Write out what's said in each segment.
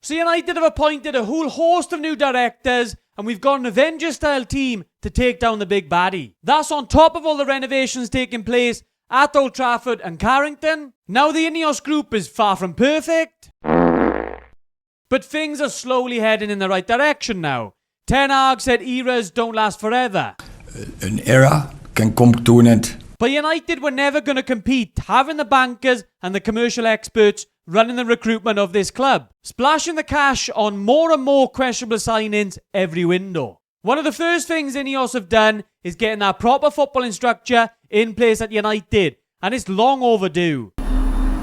So United have appointed a whole host of new directors, and we've got an Avengers-style team to take down the big baddie. That's on top of all the renovations taking place at Old Trafford and Carrington. Now the INEOS group is far from perfect, but things are slowly heading in the right direction now. Ten Hag said eras don't last forever. An era can come to an end. But United were never going to compete, having the bankers and the commercial experts running the recruitment of this club, splashing the cash on more and more questionable signings every window. One of the first things INEOS have done is getting that proper footballing structure in place at United, and it's long overdue.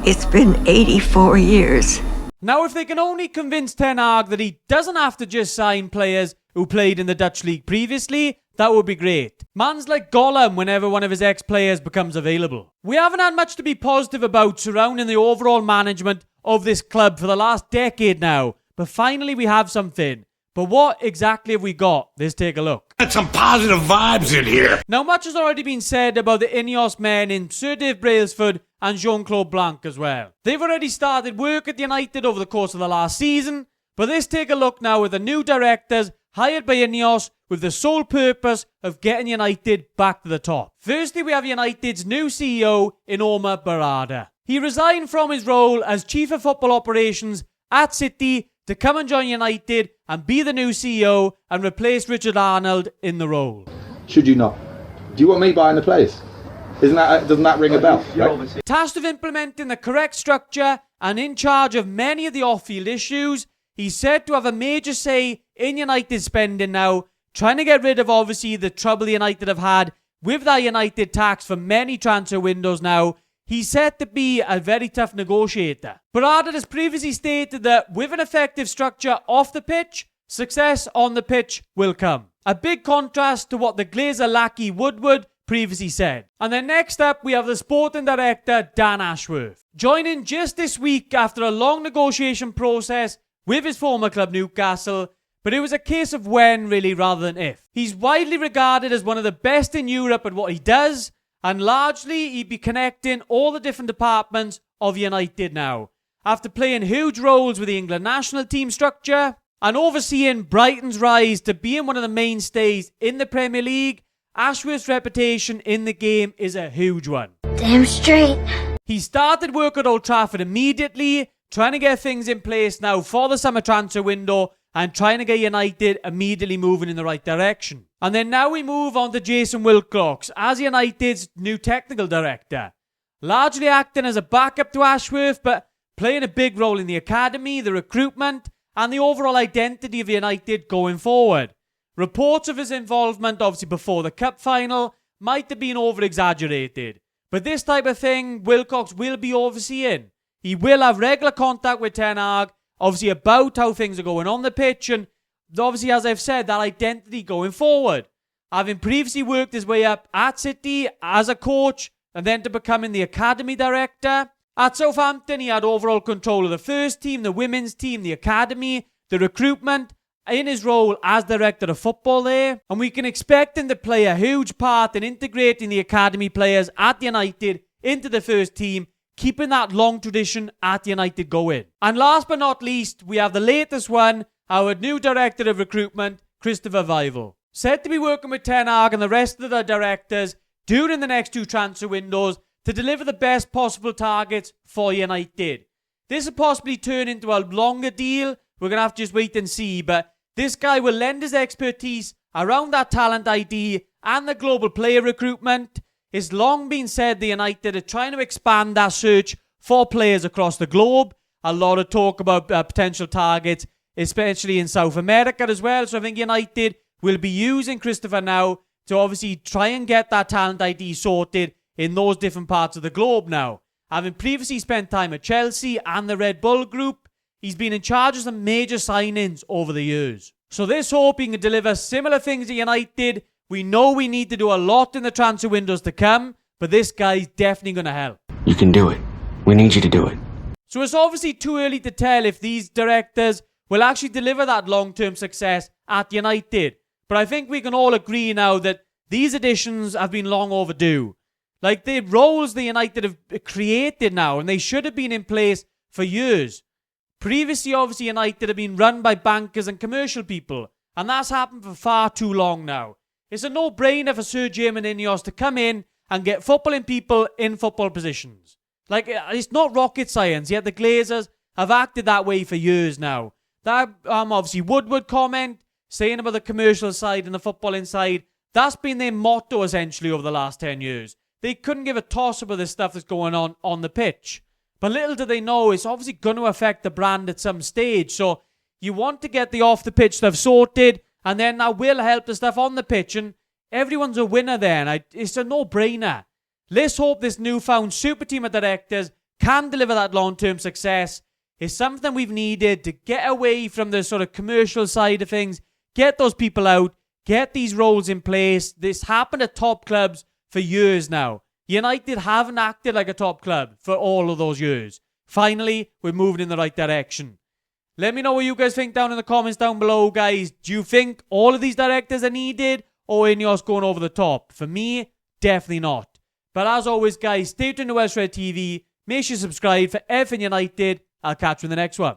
It's been 84 years. Now, if they can only convince Ten Hag that he doesn't have to just sign players who played in the Dutch league previously, that would be great. Man's like Gollum whenever one of his ex-players becomes available. We haven't had much to be positive about surrounding the overall management of this club for the last decade now, but finally we have something. But what exactly have we got? Let's take a look. Got some positive vibes in here. Now, much has already been said about the INEOS men in Sir Dave Brailsford and Jean-Claude Blanc as well. They've already started work at United over the course of the last season, but let's take a look now at the new directors hired by INEOS with the sole purpose of getting United back to the top. Firstly, we have United's new CEO in Omar Berrada. He resigned from his role as Chief of Football Operations at City to come and join United and be the new CEO and replace Richard Arnold in the role. Should you not? Do you want me buying the place? Doesn't that ring a bell? Right? Tasked with implementing the correct structure and in charge of many of the off-field issues, he's said to have a major say in United spending now, trying to get rid of obviously the trouble United have had with that United tax for many transfer windows now. He's said to be a very tough negotiator. Berrada has previously stated that with an effective structure off the pitch, success on the pitch will come. A big contrast to what the Glazer lackey Woodward previously said. And then next up, we have the sporting director, Dan Ashworth, joining just this week after a long negotiation process with his former club Newcastle, but it was a case of when really rather than if. He's widely regarded as one of the best in Europe at what he does, and largely he'd be connecting all the different departments of United now. After playing huge roles with the England national team structure and overseeing Brighton's rise to being one of the mainstays in the Premier League, Ashworth's reputation in the game is a huge one. Damn straight. He started work at Old Trafford immediately, trying to get things in place now for the summer transfer window and trying to get United immediately moving in the right direction. And then now we move on to Jason Wilcox as United's new technical director. Largely acting as a backup to Ashworth, but playing a big role in the academy, the recruitment, and the overall identity of United going forward. Reports of his involvement, obviously before the cup final, might have been over-exaggerated. But this type of thing, Wilcox will be overseeing. He will have regular contact with Ten Hag, obviously about how things are going on the pitch, and obviously, as I've said, that identity going forward. Having previously worked his way up at City as a coach, and then to becoming the academy director. At Southampton, he had overall control of the first team, the women's team, the academy, the recruitment, in his role as director of football there. And we can expect him to play a huge part in integrating the academy players at United into the first team, keeping that long tradition at United going. And last but not least, we have the latest one, our new director of recruitment, Christopher Weivel. Said to be working with Ten Hag and the rest of the directors during the next two transfer windows to deliver the best possible targets for United. This will possibly turn into a longer deal. We're going to have to just wait and see, but this guy will lend his expertise around that talent ID and the global player recruitment. It's long been said the United are trying to expand that search for players across the globe. A lot of talk about potential targets, especially in South America as well. So I think United will be using Christopher now to obviously try and get that talent ID sorted in those different parts of the globe now. Having previously spent time at Chelsea and the Red Bull Group, he's been in charge of some major signings over the years. So this hope he can deliver similar things at United. We know we need to do a lot in the transfer windows to come, but this guy's definitely going to help. You can do it. We need you to do it. So it's obviously too early to tell if these directors will actually deliver that long-term success at United. But I think we can all agree now that these additions have been long overdue. Like the roles the United have created now, and they should have been in place for years. Previously, obviously, United have been run by bankers and commercial people, and that's happened for far too long now. It's a no-brainer for Sir Jim and INEOS to come in and get footballing people in football positions. Like, it's not rocket science, yet the Glazers have acted that way for years now. That, obviously, Woodward comment, saying about the commercial side and the footballing side, that's been their motto, essentially, over the last 10 years. They couldn't give a toss about the stuff that's going on the pitch. But little do they know, it's obviously going to affect the brand at some stage. So you want to get the off-the-pitch stuff sorted, and then that will help the stuff on the pitch, and everyone's a winner then. It's a no-brainer. Let's hope this newfound super team of directors can deliver that long-term success. It's something we've needed to get away from the sort of commercial side of things, get those people out, get these roles in place. This happened at top clubs for years now. United haven't acted like a top club for all of those years. Finally, we're moving in the right direction. Let me know what you guys think down in the comments down below, guys. Do you think all of these directors are needed, or INEOS going over the top? For me, definitely not. But as always, guys, stay tuned to Welsh Red TV. Make sure you subscribe for everything United. I'll catch you in the next one.